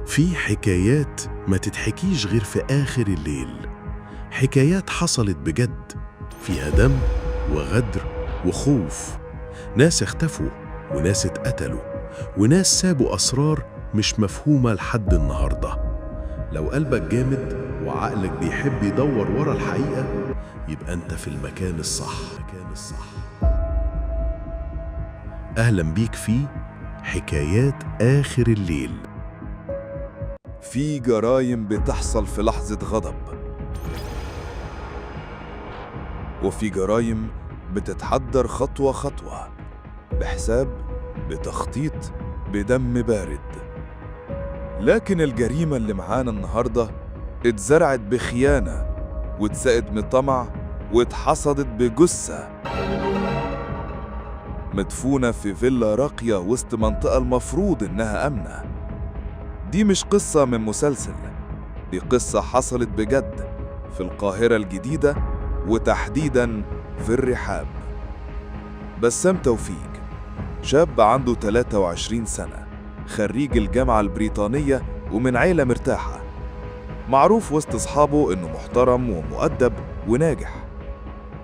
في حكايات ما تتحكيش غير في آخر الليل، حكايات حصلت بجد، فيها دم وغدر وخوف، ناس اختفوا وناس اتقتلوا وناس سابوا أسرار مش مفهومة لحد النهاردة. لو قلبك جامد وعقلك بيحب يدور ورا الحقيقة، يبقى أنت في المكان الصح. أهلا بيك في حكايات آخر الليل. في جرايم بتحصل في لحظة غضب، وفي جرايم بتتحضر خطوة خطوة، بحساب، بتخطيط، بدم بارد. لكن الجريمة اللي معانا النهاردة اتزرعت بخيانة، واتسقت من طمع، واتحصدت بجثة مدفونة في فيلا راقية وسط منطقة المفروض إنها آمنة. دي مش قصة من مسلسل، دي قصة حصلت بجد في القاهرة الجديدة، وتحديداً في الرحاب. بسام توفيق شاب عنده 23 سنة، خريج الجامعة البريطانية ومن عيلة مرتاحة، معروف وسط أصحابه إنه محترم ومؤدب وناجح.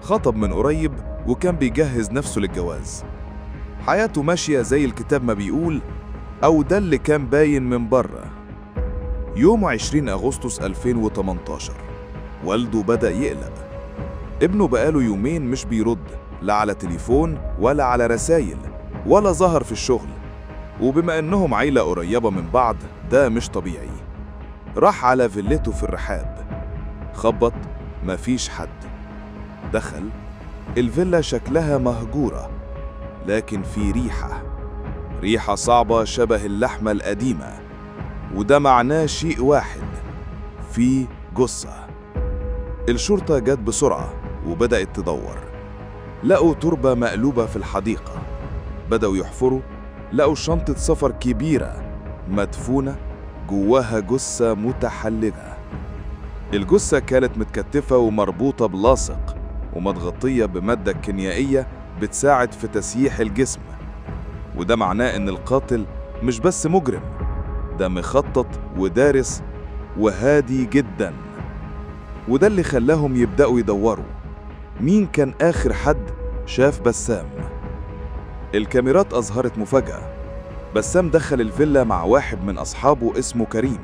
خطب من قريب وكان بيجهز نفسه للجواز. حياته ماشية زي الكتاب ما بيقول، أو ده اللي كان باين من بره. يوم 20 أغسطس 2018 والده بدأ يقلق. ابنه بقاله يومين مش بيرد، لا على تليفون ولا على رسايل ولا ظهر في الشغل، وبما إنهم عيلة قريبة من بعض ده مش طبيعي. راح على فيلته في الرحاب، خبط، مفيش حد. دخل الفيلا، شكلها مهجورة، لكن في ريحة صعبة شبه اللحمة القديمة، وده معناه شيء واحد، في جثة. الشرطة جت بسرعة وبدأت تدور. لقوا تربة مقلوبة في الحديقة، بدأوا يحفروا، لقوا شنطة سفر كبيرة مدفونة جواها جثة متحلجة. الجثة كانت متكتفة ومربوطة بلاصق ومتغطية بمادة كيميائية بتساعد في تسييح الجسم، وده معناه إن القاتل مش بس مجرم، ده مخطط ودارس وهادي جدا. وده اللي خلاهم يبدأوا يدوروا مين كان آخر حد شاف بسام. الكاميرات أظهرت مفاجأة. بسام دخل الفيلا مع واحد من أصحابه اسمه كريم،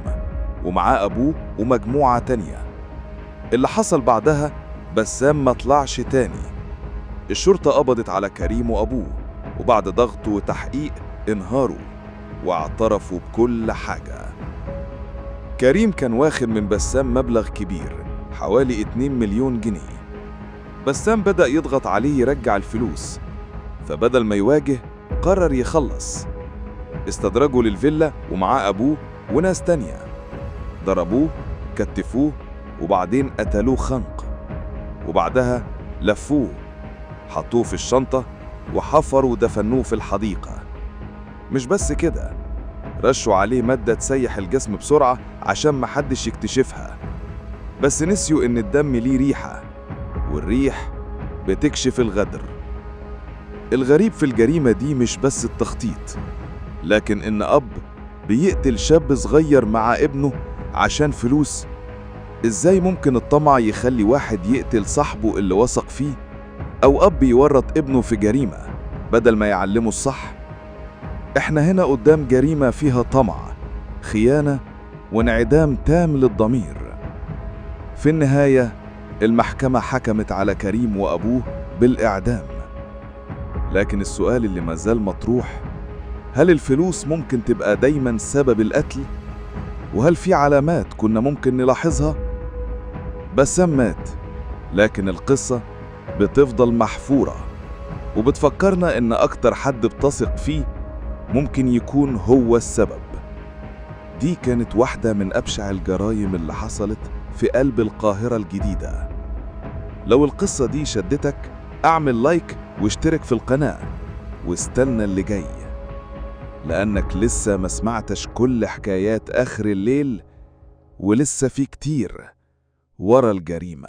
ومعاه أبوه ومجموعة تانية. اللي حصل بعدها، بسام ما طلعش تاني. الشرطة قبضت على كريم وأبوه، وبعد ضغط وتحقيق انهاروا واعترفوا بكل حاجة. كريم كان واخد من بسام مبلغ كبير، حوالي 2 مليون جنيه. بسام بدأ يضغط عليه يرجع الفلوس، فبدل ما يواجه قرر يخلص. استدرجوا للفيلا ومعاه أبوه وناس تانية، ضربوه، كتفوه، وبعدين قتلوه خنق، وبعدها لفوه، حطوه في الشنطة، وحفروا ودفنوه في الحديقة. مش بس كده، رشوا عليه مادة تسيح الجسم بسرعة عشان محدش يكتشفها. بس نسيوا إن الدم ليه ريحة، والريح بتكشف الغدر. الغريب في الجريمة دي مش بس التخطيط، لكن إن أب بيقتل شاب صغير مع ابنه عشان فلوس. إزاي ممكن الطمع يخلي واحد يقتل صاحبه اللي وثق فيه؟ أو أب يورط ابنه في جريمة بدل ما يعلمه الصح؟ إحنا هنا قدام جريمة فيها طمع، خيانة، وانعدام تام للضمير. في النهاية المحكمة حكمت على كريم وأبوه بالإعدام. لكن السؤال اللي مازال مطروح، هل الفلوس ممكن تبقى دايما سبب القتل؟ وهل في علامات كنا ممكن نلاحظها؟ بسام مات، لكن القصة بتفضل محفورة، وبتفكرنا إن أكتر حد بتثق فيه ممكن يكون هو السبب. دي كانت واحدة من أبشع الجرائم اللي حصلت في قلب القاهرة الجديدة. لو القصة دي شدتك، اعمل لايك واشترك في القناة، واستنى اللي جاي، لأنك لسه ما سمعتش كل حكايات آخر الليل، ولسه في كتير ورا الجريمة.